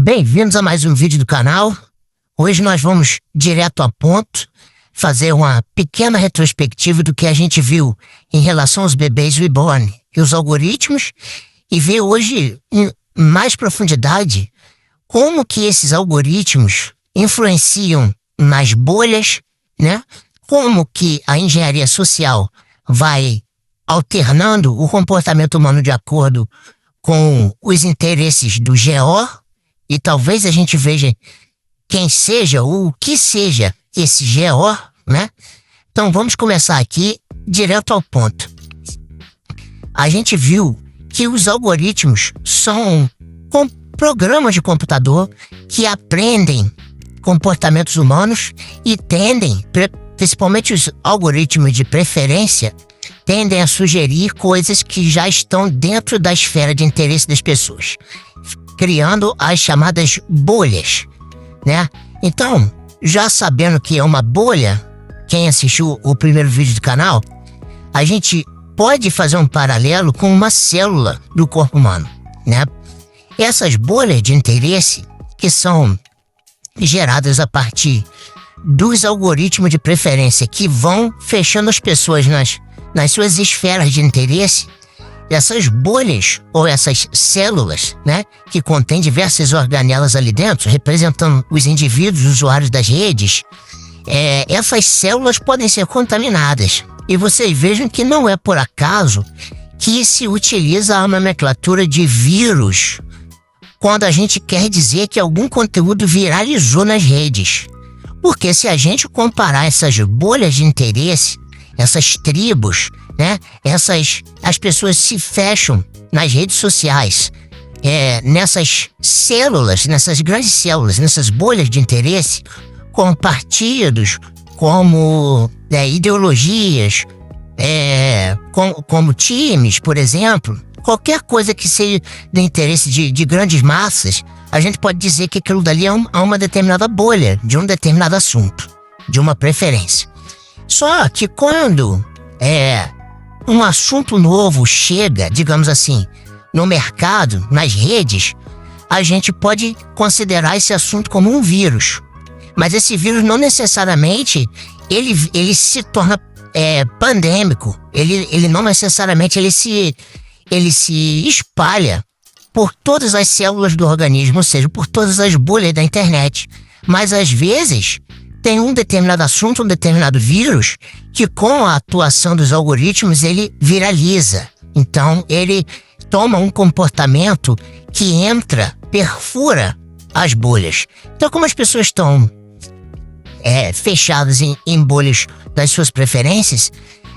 Bem-vindos a mais um vídeo do canal. Hoje nós vamos direto ao ponto, fazer uma pequena retrospectiva do que a gente viu em relação aos bebês reborn e os algoritmos, e ver hoje em mais profundidade como que esses algoritmos influenciam nas bolhas, né? Como que a engenharia social vai alternando o comportamento humano de acordo com os interesses do GO, e talvez a gente veja quem seja ou o que seja esse GO, né? Então vamos começar aqui direto ao ponto. A gente viu que os algoritmos são programas de computador que aprendem comportamentos humanos e tendem, principalmente os algoritmos de preferência, tendem a sugerir coisas que já estão dentro da esfera de interesse das pessoas, criando as chamadas bolhas, né? Então, já sabendo que é uma bolha, quem assistiu o primeiro vídeo do canal, a gente pode fazer um paralelo com uma célula do corpo humano, né? Essas bolhas de interesse que são geradas a partir dos algoritmos de preferência que vão fechando as pessoas nas suas esferas de interesse, essas bolhas ou essas células, né, que contêm diversas organelas ali dentro, representando os indivíduos usuários das redes, essas células podem ser contaminadas. E vocês vejam que não é por acaso que se utiliza a nomenclatura de vírus quando a gente quer dizer que algum conteúdo viralizou nas redes. Porque se a gente comparar essas bolhas de interesse, essas tribos, né, as pessoas se fecham nas redes sociais, nessas células, nessas grandes células, nessas bolhas de interesse, com partidos, como ideologias, como times, por exemplo, qualquer coisa que seja de interesse de grandes massas, a gente pode dizer que aquilo dali é uma determinada bolha, de um determinado assunto, de uma preferência. Só que quando um assunto novo chega, digamos assim, no mercado, nas redes, a gente pode considerar esse assunto como um vírus. Mas esse vírus não necessariamente ele se torna pandêmico. Ele não necessariamente ele se espalha por todas as células do organismo, ou seja, por todas as bolhas da internet. Mas às vezes tem um determinado assunto, um determinado vírus, que com a atuação dos algoritmos ele viraliza. Então ele toma um comportamento que perfura as bolhas. Então, como as pessoas estão fechadas em bolhas das suas preferências,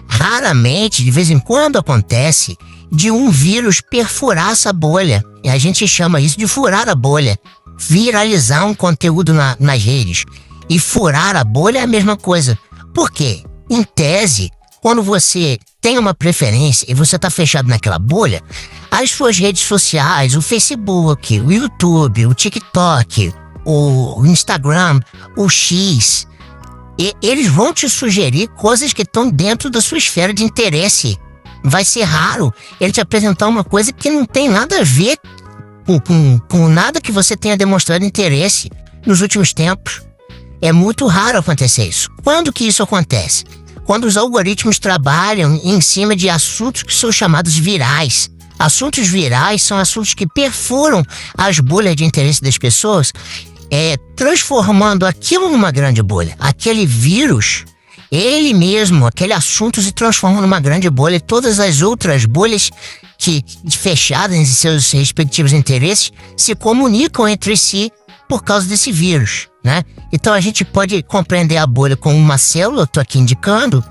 raramente, de vez em quando acontece de um vírus perfurar essa bolha. E a gente chama isso de furar a bolha. Viralizar um conteúdo nas redes. E furar a bolha é a mesma coisa. Por quê? Em tese, quando você tem uma preferência e você está fechado naquela bolha, as suas redes sociais, o Facebook, o YouTube, o TikTok, o Instagram, o X, eles vão te sugerir coisas que estão dentro da sua esfera de interesse. Vai ser raro ele te apresentar uma coisa que não tem nada a ver com nada que você tenha demonstrado interesse nos últimos tempos. É muito raro acontecer isso. Quando que isso acontece? Quando os algoritmos trabalham em cima de assuntos que são chamados virais. Assuntos virais são assuntos que perfuram as bolhas de interesse das pessoas, transformando aquilo numa grande bolha. Aquele vírus, ele mesmo, aquele assunto se transforma numa grande bolha, e todas as outras bolhas que fechadas em seus respectivos interesses se comunicam entre si por causa desse vírus, né? Então a gente pode compreender a bolha como uma célula, eu tô aqui indicando,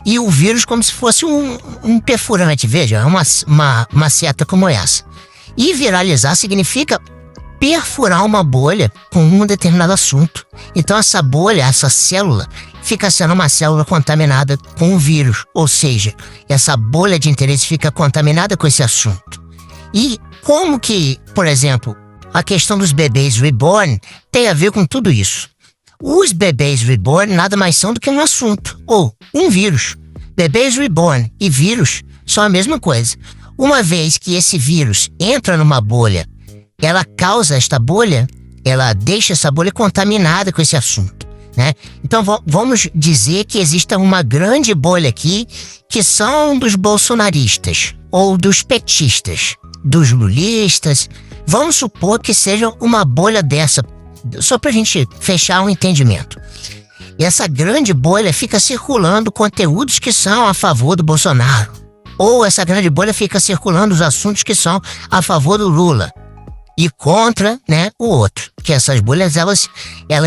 e o vírus como se fosse um perfurante, veja, uma seta como essa. E viralizar significa perfurar uma bolha com um determinado assunto. Então essa bolha, essa célula, fica sendo uma célula contaminada com o vírus, ou seja, essa bolha de interesse fica contaminada com esse assunto. E como que, por exemplo, a questão dos bebês reborn tem a ver com tudo isso? Os bebês reborn nada mais são do que um assunto, ou um vírus. Bebês reborn e vírus são a mesma coisa. Uma vez que esse vírus entra numa bolha, ela causa esta bolha ela deixa essa bolha contaminada com esse assunto, né? Então vamos dizer que existe uma grande bolha aqui, que são dos bolsonaristas, ou dos petistas, dos lulistas. Vamos supor que seja uma bolha dessa, só pra gente fechar um entendimento. E essa grande bolha fica circulando conteúdos que são a favor do Bolsonaro. Ou essa grande bolha fica circulando os assuntos que são a favor do Lula. E contra, né, o outro. Que essas bolhas, elas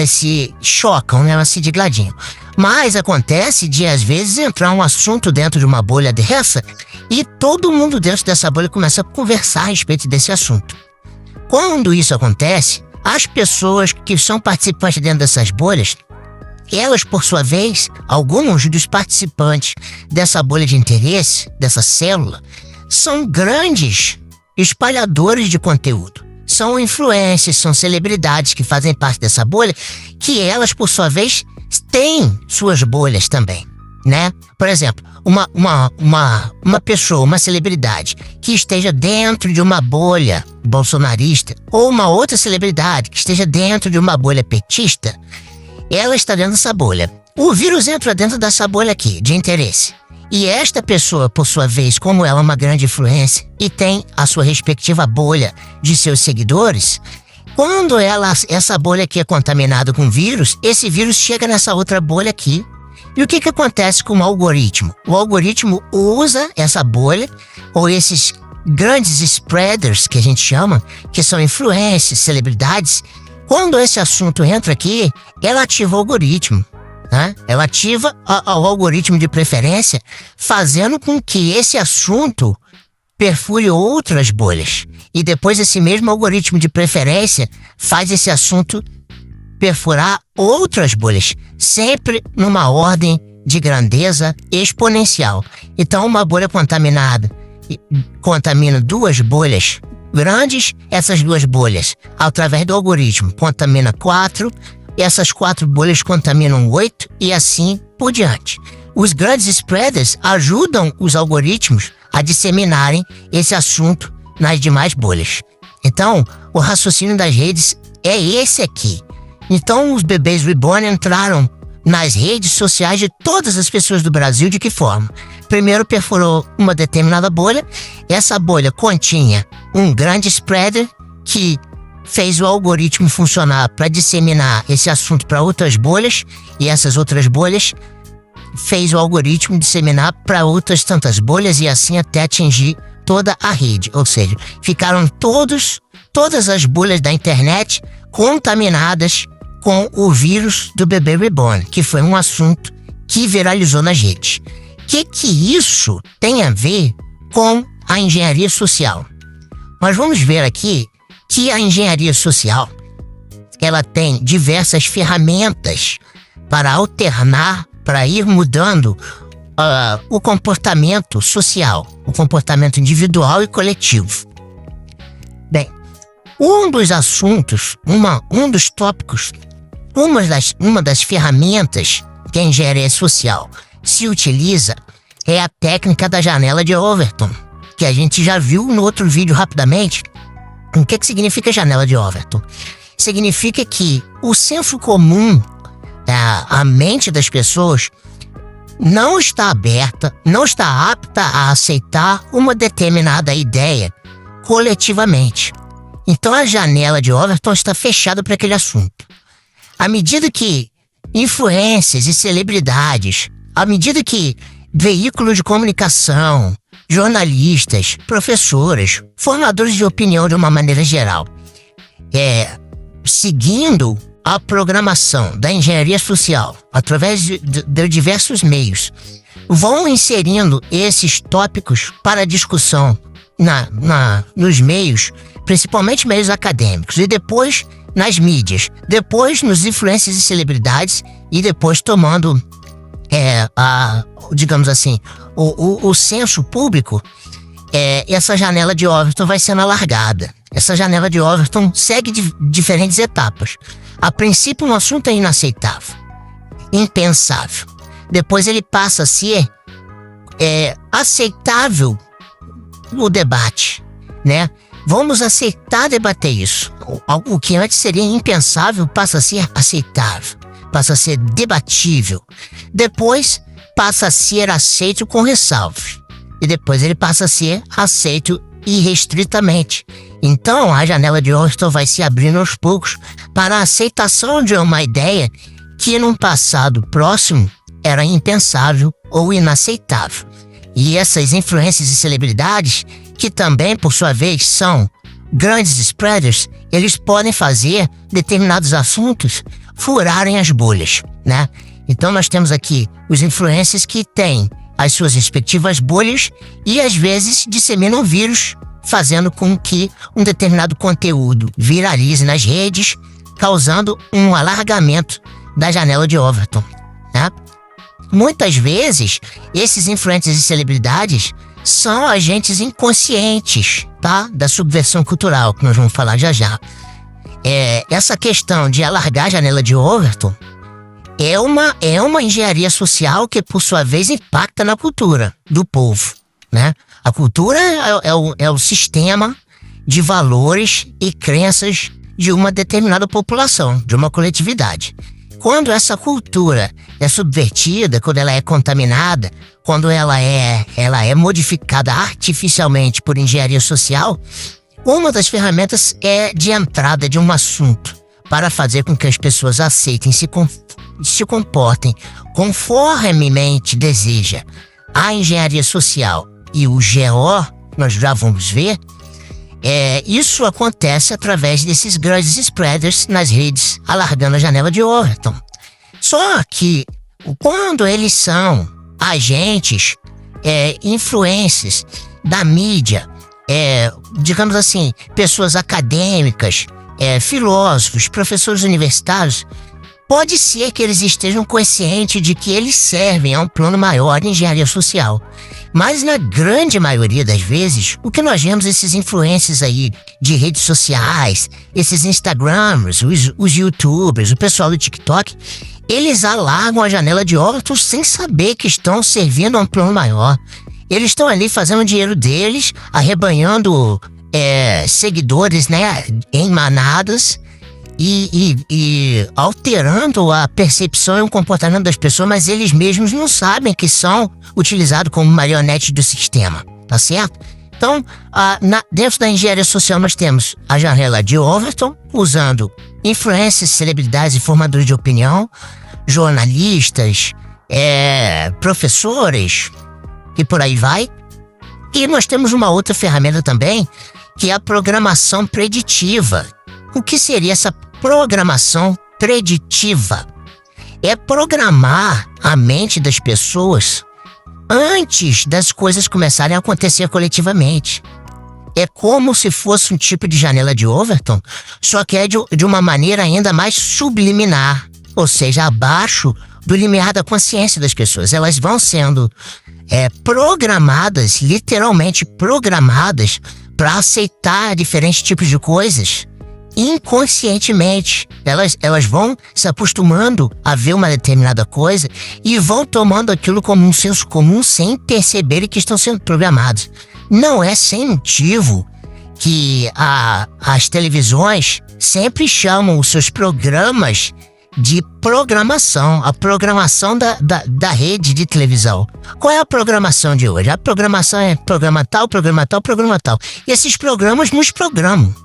se chocam, né, elas se digladiam. Mas acontece de, às vezes, entrar um assunto dentro de uma bolha dessa e todo mundo dentro dessa bolha começa a conversar a respeito desse assunto. Quando isso acontece, as pessoas que são participantes dentro dessas bolhas, elas, por sua vez, alguns dos participantes dessa bolha de interesse, dessa célula, são grandes espalhadores de conteúdo. São influencers, são celebridades que fazem parte dessa bolha, que elas, por sua vez, têm suas bolhas também, né? Por exemplo, uma pessoa, uma celebridade que esteja dentro de uma bolha bolsonarista, ou uma outra celebridade que esteja dentro de uma bolha petista, ela está dentro dessa bolha. O vírus entra dentro dessa bolha aqui, de interesse. E esta pessoa, por sua vez, como ela é uma grande influência e tem a sua respectiva bolha de seus seguidores, quando essa bolha aqui é contaminada com vírus, esse vírus chega nessa outra bolha aqui. E o que acontece com o algoritmo? O algoritmo usa essa bolha, ou esses grandes spreaders que a gente chama, que são influências, celebridades. Quando esse assunto entra aqui, ela ativa o algoritmo, né? Ela ativa o algoritmo de preferência, fazendo com que esse assunto perfure outras bolhas. E depois esse mesmo algoritmo de preferência faz esse assunto perfurar outras bolhas, sempre numa ordem de grandeza exponencial. Então, uma bolha contaminada contamina duas bolhas grandes, essas duas bolhas, através do algoritmo, contamina 4, e essas 4 bolhas contaminam 8, e assim por diante. Os grandes spreaders ajudam os algoritmos a disseminarem esse assunto nas demais bolhas. Então, o raciocínio das redes é esse aqui. Então, os bebês reborn entraram nas redes sociais de todas as pessoas do Brasil. De que forma? Primeiro perfurou uma determinada bolha. Essa bolha continha um grande spreader que fez o algoritmo funcionar para disseminar esse assunto para outras bolhas, e essas outras bolhas fez o algoritmo disseminar para outras tantas bolhas, e assim até atingir toda a rede. Ou seja, ficaram todas as bolhas da internet contaminadas com o vírus do bebê reborn, que foi um assunto que viralizou nas redes. O que isso tem a ver com a engenharia social? Nós vamos ver aqui que a engenharia social, ela tem diversas ferramentas para alternar, para ir mudando o comportamento social, o comportamento individual e coletivo. Bem, um dos assuntos, um dos tópicos, uma das ferramentas que a engenharia social se utiliza é a técnica da janela de Overton, que a gente já viu no outro vídeo rapidamente. O que significa janela de Overton? Significa que o senso comum, a mente das pessoas, não está aberta, não está apta a aceitar uma determinada ideia coletivamente. Então a janela de Overton está fechada para aquele assunto. À medida que influências e celebridades, à medida que veículos de comunicação, jornalistas, professores, formadores de opinião de uma maneira geral, seguindo a programação da engenharia social através de diversos meios, vão inserindo esses tópicos para discussão nos meios, principalmente meios acadêmicos, e depois nas mídias, depois nos influencers e celebridades, e depois tomando, digamos assim, o senso público. Essa janela de Overton vai sendo alargada. Essa janela de Overton segue diferentes etapas. A princípio, um assunto é inaceitável, impensável. Depois ele passa a ser aceitável no debate, né? Vamos aceitar debater isso. Algo que antes seria impensável passa a ser aceitável, passa a ser debatível. Depois passa a ser aceito com ressalvas. E depois ele passa a ser aceito irrestritamente. Então a janela de Overton vai se abrindo aos poucos para a aceitação de uma ideia que num passado próximo era impensável ou inaceitável. E essas influências e celebridades, que também, por sua vez, são grandes spreaders, eles podem fazer determinados assuntos furarem as bolhas, né? Então nós temos aqui os influencers que têm as suas respectivas bolhas e às vezes disseminam vírus, fazendo com que um determinado conteúdo viralize nas redes, causando um alargamento da janela de Overton, né? Muitas vezes, esses influencers e celebridades são agentes inconscientes, tá? Da subversão cultural, que nós vamos falar já já. Essa questão de alargar a janela de Overton é uma engenharia social que, por sua vez, impacta na cultura do povo, né? A cultura é o sistema de valores e crenças de uma determinada população, de uma coletividade. Quando essa cultura é subvertida, quando ela é contaminada, quando ela é modificada artificialmente por engenharia social, uma das ferramentas de entrada de um assunto para fazer com que as pessoas aceitem, se comportem conformemente deseja a engenharia social e o GO, nós já vamos ver, isso acontece através desses grandes spreaders nas redes, alargando a janela de Overton. Só que, quando eles são agentes, influências da mídia, digamos assim, pessoas acadêmicas, filósofos, professores universitários, pode ser que eles estejam conscientes de que eles servem a um plano maior de engenharia social. Mas na grande maioria das vezes, o que nós vemos esses influencers aí de redes sociais, esses Instagramers, os YouTubers, o pessoal do TikTok, eles alargam a janela de Overton sem saber que estão servindo a um plano maior. Eles estão ali fazendo o dinheiro deles, arrebanhando seguidores, né, em manadas, e alterando a percepção e o comportamento das pessoas, mas eles mesmos não sabem que são utilizados como marionete do sistema, tá certo? Então, dentro da engenharia social nós temos a janela de Overton, usando influências, celebridades e formadores de opinião, jornalistas, professores, e por aí vai. E nós temos uma outra ferramenta também, que é a programação preditiva. O que seria essa programação preditiva? É programar a mente das pessoas antes das coisas começarem a acontecer coletivamente. É como se fosse um tipo de janela de Overton, só que é de uma maneira ainda mais subliminar, ou seja, abaixo do limiar da consciência das pessoas. Elas vão sendo programadas, literalmente programadas, para aceitar diferentes tipos de coisas inconscientemente. Elas vão se acostumando a ver uma determinada coisa e vão tomando aquilo como um senso comum sem perceberem que estão sendo programados. Não é sem motivo que as televisões sempre chamam os seus programas de programação, a programação da rede de televisão. Qual é a programação de hoje? A programação é programa tal, programa tal, programa tal. E esses programas nos programam,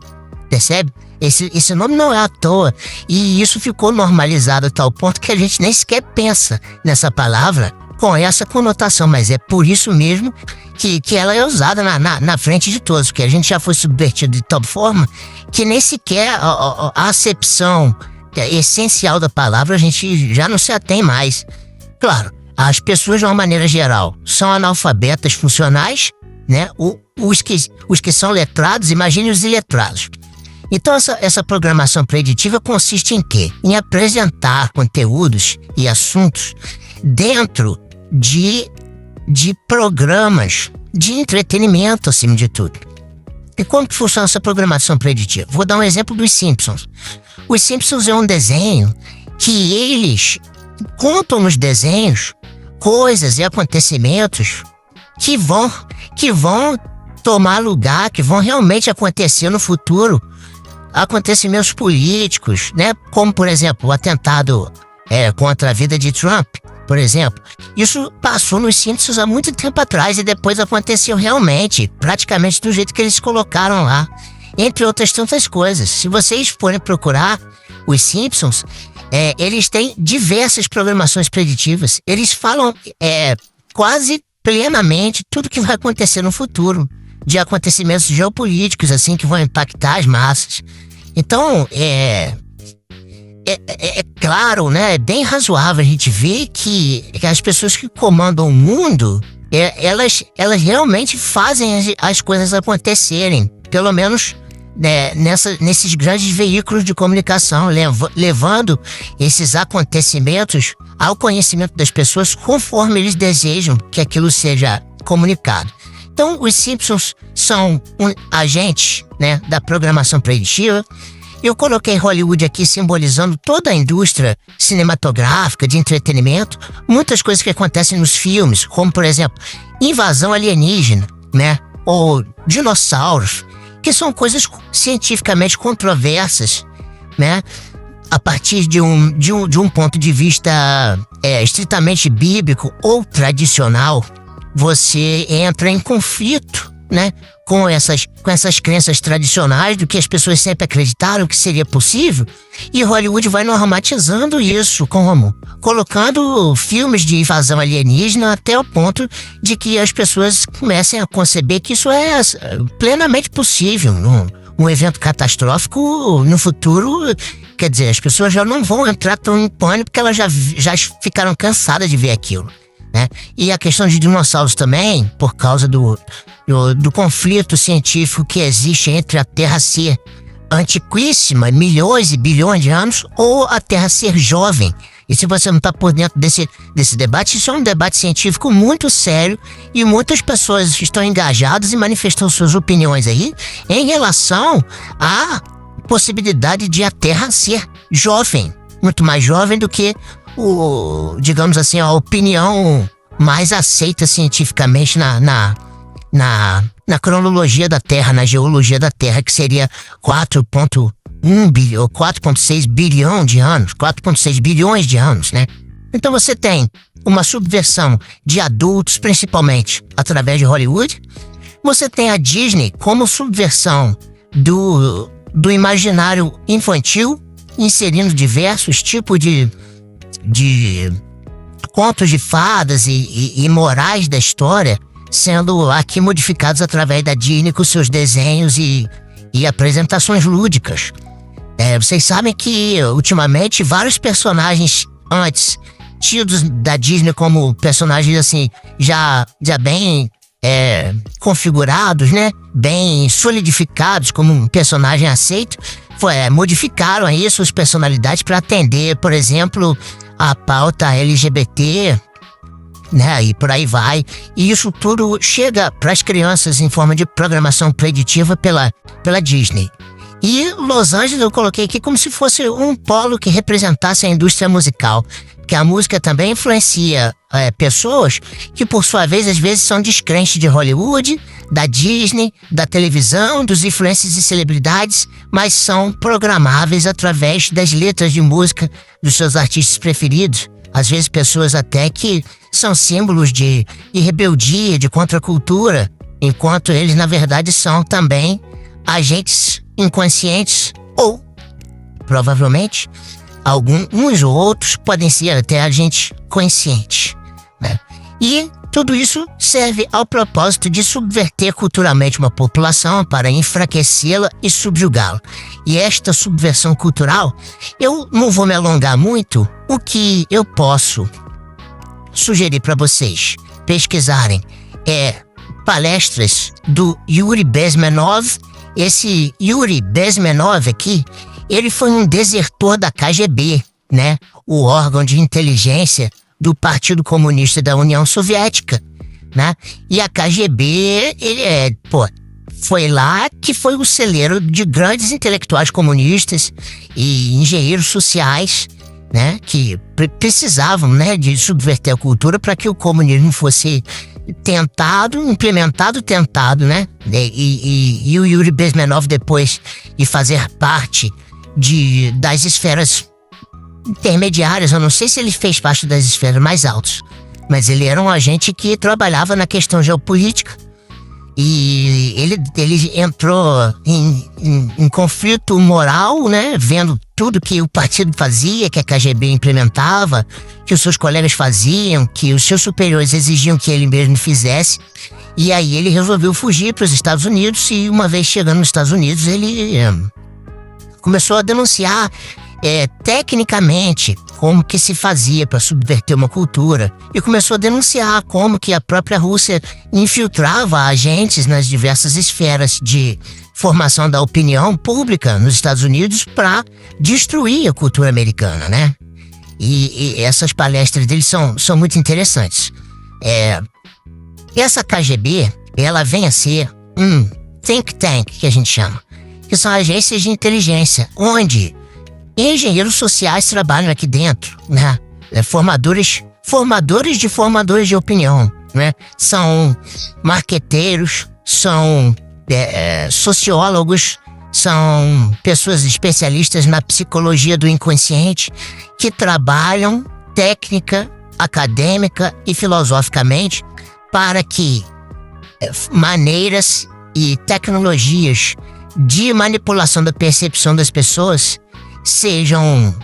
percebe? Esse nome não é à toa, e isso ficou normalizado a tal ponto que a gente nem sequer pensa nessa palavra com essa conotação, mas é por isso mesmo que ela é usada na frente de todos, porque a gente já foi subvertido de tal forma que nem sequer a acepção essencial da palavra a gente já não se atém mais. Claro, as pessoas de uma maneira geral são analfabetas funcionais, né? Os que são letrados, imagine os iletrados. Então essa programação preditiva consiste em quê? Em apresentar conteúdos e assuntos dentro de programas de entretenimento, acima de tudo. E como que funciona essa programação preditiva? Vou dar um exemplo dos Simpsons. Os Simpsons é um desenho que eles contam nos desenhos coisas e acontecimentos que vão tomar lugar, que vão realmente acontecer no futuro. Acontecimentos políticos, né? Como, por exemplo, o atentado contra a vida de Trump, por exemplo. Isso passou nos Simpsons há muito tempo atrás e depois aconteceu realmente, praticamente do jeito que eles colocaram lá. Entre outras tantas coisas. Se vocês forem procurar os Simpsons, eles têm diversas programações preditivas. Eles falam quase plenamente tudo que vai acontecer no futuro, de acontecimentos geopolíticos, assim, que vão impactar as massas. Então, é claro, né, é bem razoável a gente ver que as pessoas que comandam o mundo, elas realmente fazem as coisas acontecerem, pelo menos nesses grandes veículos de comunicação, levando esses acontecimentos ao conhecimento das pessoas conforme eles desejam que aquilo seja comunicado. Então, os Simpsons são agentes, né, da programação preditiva. Eu coloquei Hollywood aqui simbolizando toda a indústria cinematográfica, de entretenimento, muitas coisas que acontecem nos filmes, como, por exemplo, invasão alienígena, né, ou dinossauros, que são coisas cientificamente controversas, né, a partir de um ponto de vista estritamente bíblico ou tradicional. Você entra em conflito, né, com essas crenças tradicionais do que as pessoas sempre acreditaram que seria possível, e Hollywood vai normatizando isso, como colocando filmes de invasão alienígena até o ponto de que as pessoas comecem a conceber que isso é plenamente possível. Um evento catastrófico no futuro, quer dizer, as pessoas já não vão entrar tão em pânico porque elas já ficaram cansadas de ver aquilo, né? E a questão de dinossauros também, por causa do conflito científico que existe entre a Terra ser antiquíssima, milhões e bilhões de anos, ou a Terra ser jovem. E se você não está por dentro desse debate, isso é um debate científico muito sério e muitas pessoas estão engajadas e manifestando suas opiniões aí em relação à possibilidade de a Terra ser jovem, muito mais jovem do que digamos assim, a opinião mais aceita cientificamente na cronologia da Terra, na geologia da Terra, que seria 4,1 bilhão, ou 4,6 bilhão de anos, 4,6 bilhões de anos, né? Então você tem uma subversão de adultos, principalmente através de Hollywood. Você tem a Disney como subversão do imaginário infantil, inserindo diversos tipos de contos de fadas e morais da história, sendo aqui modificados através da Disney com seus desenhos e apresentações lúdicas. Vocês sabem que, ultimamente, vários personagens antes tidos da Disney como personagens assim, já bem configurados, né? Bem solidificados como um personagem aceito, modificaram aí suas personalidades para atender, por exemplo, a pauta LGBT, né, e por aí vai. E isso tudo chega para as crianças em forma de programação preditiva pela Disney. E Los Angeles eu coloquei aqui como se fosse um polo que representasse a indústria musical, que a música também influencia pessoas que, por sua vez, às vezes são descrentes de Hollywood, da Disney, da televisão, dos influencers e celebridades, mas são programáveis através das letras de música dos seus artistas preferidos. Às vezes pessoas até que são símbolos de rebeldia, de contracultura, enquanto eles, na verdade, são também agentes inconscientes ou, provavelmente, uns ou outros podem ser até agentes conscientes, né? E tudo isso serve ao propósito de subverter culturalmente uma população para enfraquecê-la e subjugá-la. E esta subversão cultural, eu não vou me alongar muito. O que eu posso sugerir para vocês pesquisarem palestras do Yuri Bezmenov. Esse Yuri Bezmenov aqui, ele foi um desertor da KGB, né? O órgão de inteligência do Partido Comunista da União Soviética, né? E a KGB, foi lá que foi o celeiro de grandes intelectuais comunistas e engenheiros sociais, né? Que precisavam, né, de subverter a cultura para que o comunismo fosse implementado, né? E o Yuri Bezmenov, depois de fazer parte das esferas intermediárias, eu não sei se ele fez parte das esferas mais altas, mas ele era um agente que trabalhava na questão geopolítica. E ele entrou em conflito moral, né? Vendo tudo que o partido fazia, que a KGB implementava, que os seus colegas faziam, que os seus superiores exigiam que ele mesmo fizesse. E aí ele resolveu fugir para os Estados Unidos e, uma vez chegando nos Estados Unidos, ele começou a denunciar tecnicamente como que se fazia para subverter uma cultura, e começou a denunciar como que a própria Rússia infiltrava agentes nas diversas esferas de formação da opinião pública nos Estados Unidos para destruir a cultura americana, né? E essas palestras dele são muito interessantes. Essa KGB, ela vem a ser um think tank, que a gente chama, que são agências de inteligência, onde engenheiros sociais trabalham aqui dentro, né? Formadores de opinião, né? São marqueteiros, são sociólogos, são pessoas especialistas na psicologia do inconsciente que trabalham técnica, acadêmica e filosoficamente para que maneiras e tecnologias de manipulação da percepção das pessoas sejam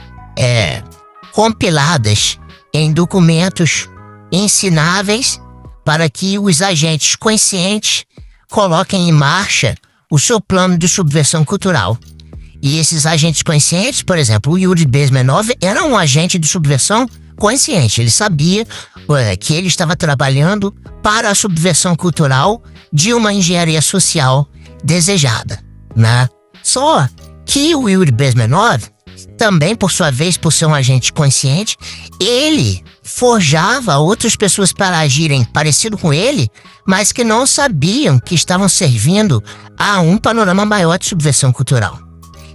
compiladas em documentos ensináveis para que os agentes conscientes coloquem em marcha o seu plano de subversão cultural. E esses agentes conscientes, por exemplo, o Yuri Bezmenov era um agente de subversão consciente. Ele sabia que ele estava trabalhando para a subversão cultural de uma engenharia social desejada, né? Só que o Yuri Bezmenov, também por sua vez, por ser um agente consciente, ele forjava outras pessoas para agirem parecido com ele, mas que não sabiam que estavam servindo a um panorama maior de subversão cultural.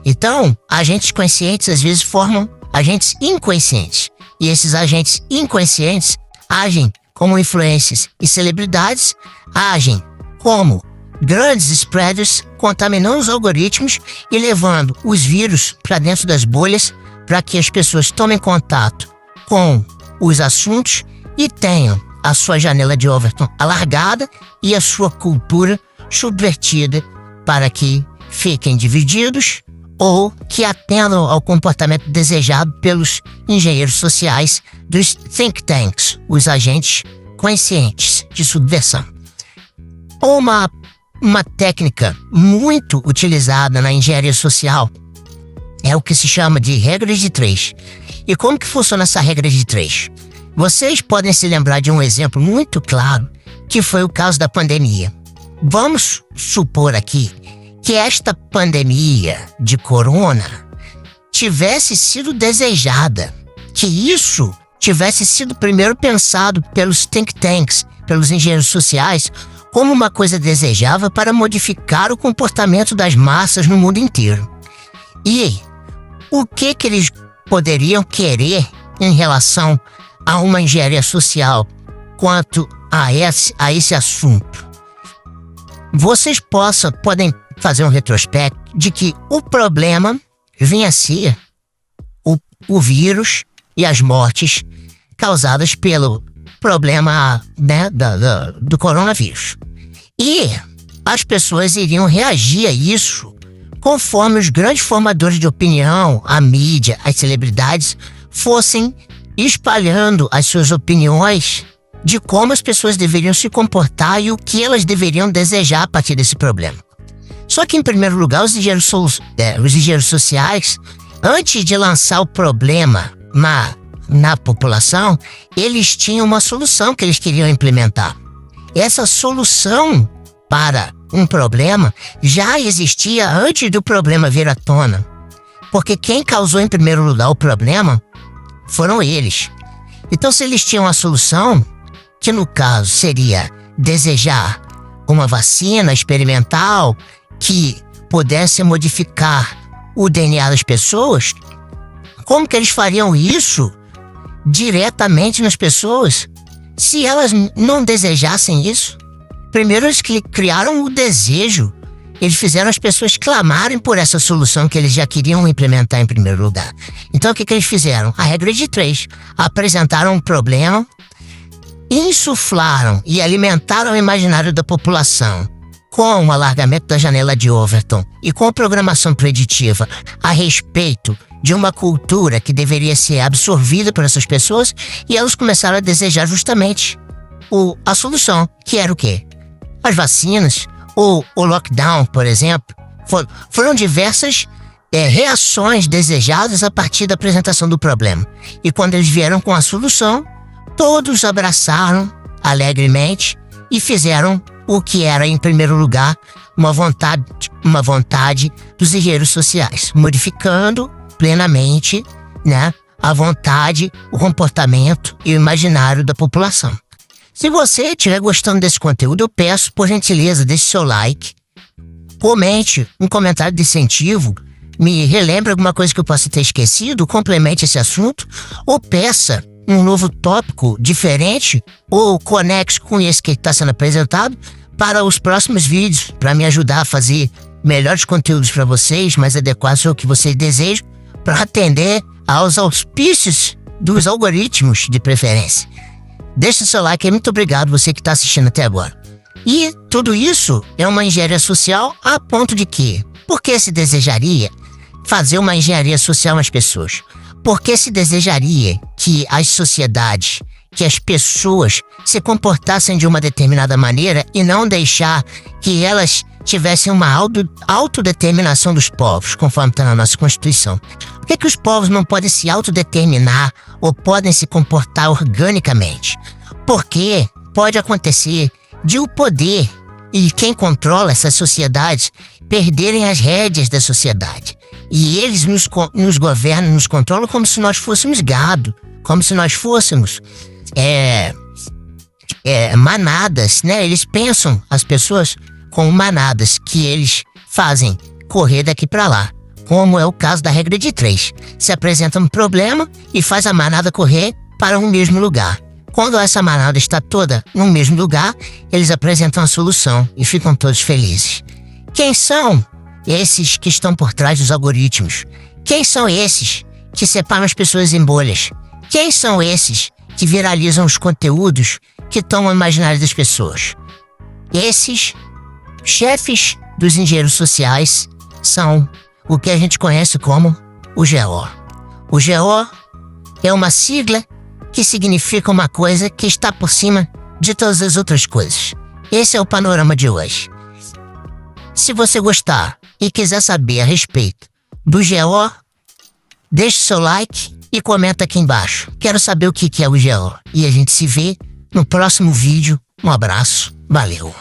Então, agentes conscientes às vezes formam agentes inconscientes, e esses agentes inconscientes agem como influências e celebridades, agem como grandes spreaders, contaminando os algoritmos e levando os vírus para dentro das bolhas para que as pessoas tomem contato com os assuntos e tenham a sua janela de Overton alargada e a sua cultura subvertida para que fiquem divididos ou que atendam ao comportamento desejado pelos engenheiros sociais dos think tanks, os agentes conscientes de subversão. Uma técnica muito utilizada na engenharia social é o que se chama de regra de 3. E como que funciona essa regra de 3? Vocês podem se lembrar de um exemplo muito claro, que foi o caso da pandemia. Vamos supor aqui que esta pandemia de corona tivesse sido desejada, que isso tivesse sido primeiro pensado pelos think tanks, pelos engenheiros sociais, como uma coisa desejável para modificar o comportamento das massas no mundo inteiro. E o que eles poderiam querer em relação a uma engenharia social quanto a esse assunto? Vocês podem fazer um retrospecto de que o problema vinha a ser o vírus e as mortes causadas pelo problema, né, do coronavírus. E as pessoas iriam reagir a isso conforme os grandes formadores de opinião, a mídia, as celebridades, fossem espalhando as suas opiniões de como as pessoas deveriam se comportar e o que elas deveriam desejar a partir desse problema. Só que, em primeiro lugar, os engenheiros sociais, antes de lançar o problema na população, eles tinham uma solução que eles queriam implementar. Essa solução para um problema já existia antes do problema vir à tona. Porque quem causou em primeiro lugar o problema foram eles. Então, se eles tinham a solução, que no caso seria desejar uma vacina experimental que pudesse modificar o DNA das pessoas, como que eles fariam isso diretamente nas pessoas? se elas não desejassem isso, primeiro eles criaram o desejo. Eles fizeram as pessoas clamarem por essa solução que eles já queriam implementar em primeiro lugar. Então o que eles fizeram? A regra de 3. Apresentaram um problema, insuflaram e alimentaram o imaginário da população com o alargamento da janela de Overton e com programação preditiva a respeito de uma cultura que deveria ser absorvida por essas pessoas, e elas começaram a desejar justamente a solução, que era o quê? As vacinas, ou o lockdown, por exemplo. Foram diversas reações desejadas a partir da apresentação do problema. E quando eles vieram com a solução, todos abraçaram alegremente e fizeram o que era, em primeiro lugar, uma vontade dos engenheiros sociais, modificando plenamente, né, a vontade, o comportamento e o imaginário da população. Se você estiver gostando desse conteúdo, eu peço, por gentileza, deixe seu like, comente um comentário de incentivo, me relembre alguma coisa que eu possa ter esquecido, complemente esse assunto, ou peça um novo tópico diferente ou conexo com esse que está sendo apresentado para os próximos vídeos, para me ajudar a fazer melhores conteúdos para vocês, mais adequados ao que vocês desejam, para atender aos auspícios dos algoritmos de preferência. Deixa seu like aí, muito obrigado você que está assistindo até agora. E tudo isso é uma engenharia social a ponto de que, por que se desejaria fazer uma engenharia social nas pessoas? Por que se desejaria que as sociedades, que as pessoas se comportassem de uma determinada maneira e não deixar que elas tivessem uma autodeterminação dos povos, conforme está na nossa Constituição? Por que os povos não podem se autodeterminar ou podem se comportar organicamente? Porque pode acontecer de o poder e quem controla essas sociedades perderem as rédeas da sociedade. E eles nos governam, nos controlam como se nós fôssemos gado, como se nós fôssemos manadas, né? Eles pensam as pessoas como manadas que eles fazem correr daqui para lá, como é o caso da regra de 3. Se apresenta um problema e faz a manada correr para um mesmo lugar. Quando essa manada está toda no mesmo lugar, eles apresentam a solução e ficam todos felizes. Quem são esses que estão por trás dos algoritmos? Quem são esses que separam as pessoas em bolhas? Quem são esses que viralizam os conteúdos que estão no imaginário das pessoas? Esses chefes dos engenheiros sociais são o que a gente conhece como o GO. O GO é uma sigla que significa uma coisa que está por cima de todas as outras coisas. Esse é o panorama de hoje. Se você gostar e quiser saber a respeito do GO, deixe seu like e comenta aqui embaixo. Quero saber o que é o GO. E a gente se vê no próximo vídeo. Um abraço. Valeu.